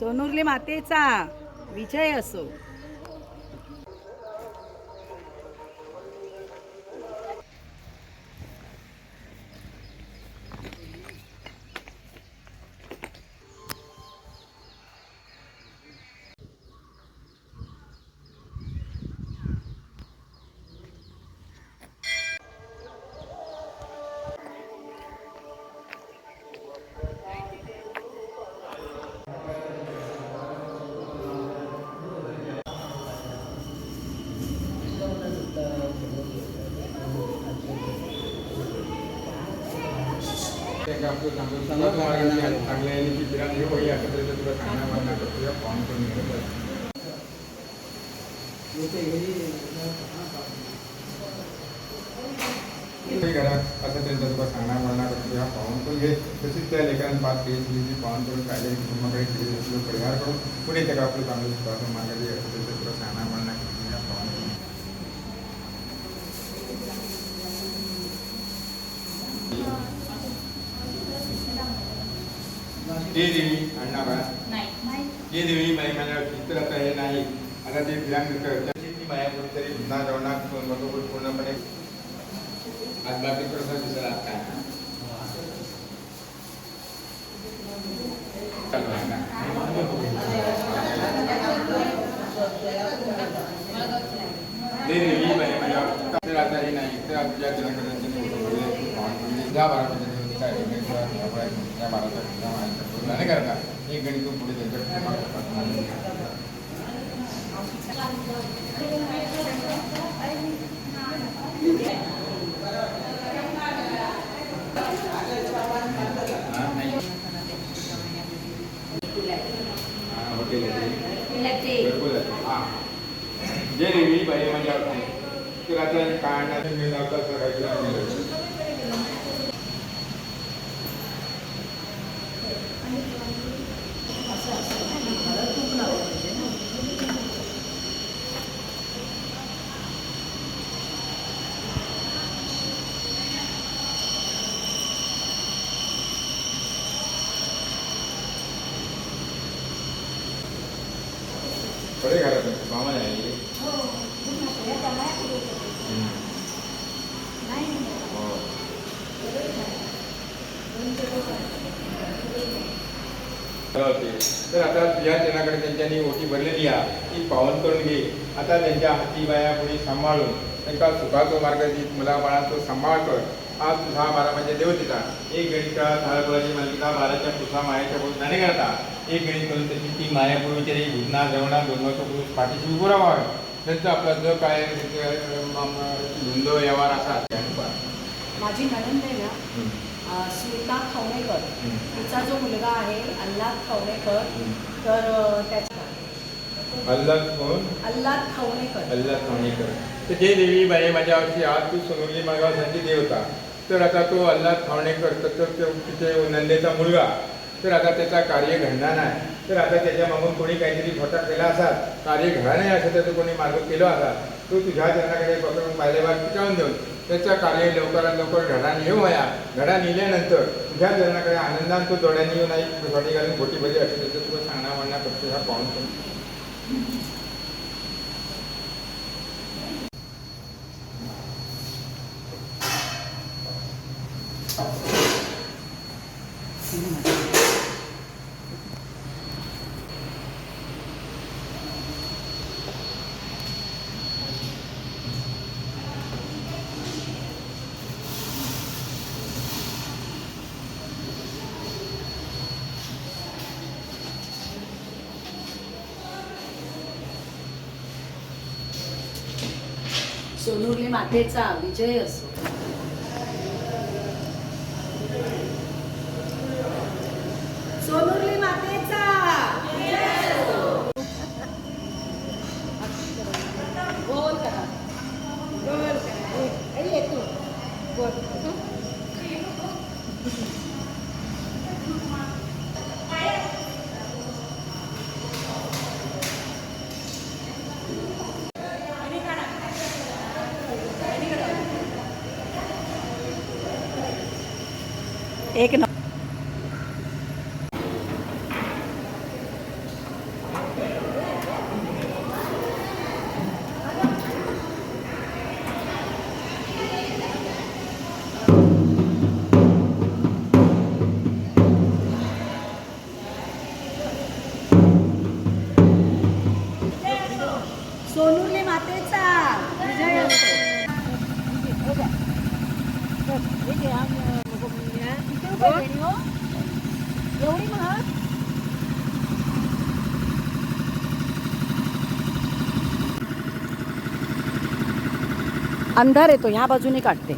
सोनुर्ली मातेचा विजय असो. घरात असं त्यांचा तुला सांगणार म्हणणार करतो ह्या पाहून पण घे तसेच त्या लेकरांना पाच केली पाहून करून कायदे कुटुंबाकडे परिहार करून पुढे त्या आपलं चांगलं सुद्धा मागायचे असं त्यांचं तुला सांगणार म्हणणार करतो ह्या पाहून जे देवी अण्णा जे देवी बाई माझ्या चित्र आता हे नाही आता ते दिल्यानंतर ती माया कुठेतरी पुन्हा जेवणात पूर्णपणे आज बाकी प्रसाद दिसला काय देवी बाई माझ्या तर आता हे नाही तर तुझ्या ज्या बारा त्या बाराचा नाही करता एक गणित पुढे त्यांच्या जे देवी बाई माझ्या तर आता काढण्यात मिळवता सगळ्याची बड़े घरात मामा आहे तर आता तुझ्या जनाकडे त्यांच्यानी ओटी भरलेली आहे ती पावन करून घे. आता त्यांच्या हाती बाया पुढे सांभाळून त्यांचा सुखाचा मार्ग देत मुला बाळांचा सांभाळ कर. हा तुझा बारा म्हणजे देवतेचा एक गणिता झाडफळाची मालकीचा बाराच्या पुसा मायाच्या बोल नाही करता एक गणित करून त्याची ती मायापूर्वीच्या भुजना जेवणा दोन पुरुष पाठीशी उभं राहावं. त्यांचं आपला जो काय धुंद व्यवहार असा माझी नणंद आहे ना स्मिता खवणेकर तिचा जो मुलगा आहे अल्लाद खवणेकर तर त्याचा अल्लाद कोण अल्लाद खवणेकर तर जे देवी बाई माझ्या वर्षी आज तू सोनुर्ली मागावासाठी देवता तर आता तो अल्लाद खवणेकर तर तिथे नंदेचा मुलगा तर आता त्याचा कार्य घडणार नाही. तर आता त्याच्या मागून कोणी काहीतरी खोटा केला असाल कार्य घडा नाही असं त्याचं कोणी मार्ग केलं असा तो तुझ्या जनाकडे पकडून पाहिल्यावर टिकावून देऊन त्याचं कार्य लवकरात लवकर घडा नेऊ वया. घडा नेल्यानंतर तुझ्या जनाकडे आनंदान तो डोळ्यांनी येऊन नाही सोडी घालून बोटी भरी असं त्याचं तुला सांगणार म्हणणार करतो ह्या पाहून सोनुर्ली मातेचा विजय असो. सोनुर्ली मातेचा गोल करा गोल करा येतो गोल एक एवढी महाग अंधार येतो ह्या बाजूने काढते.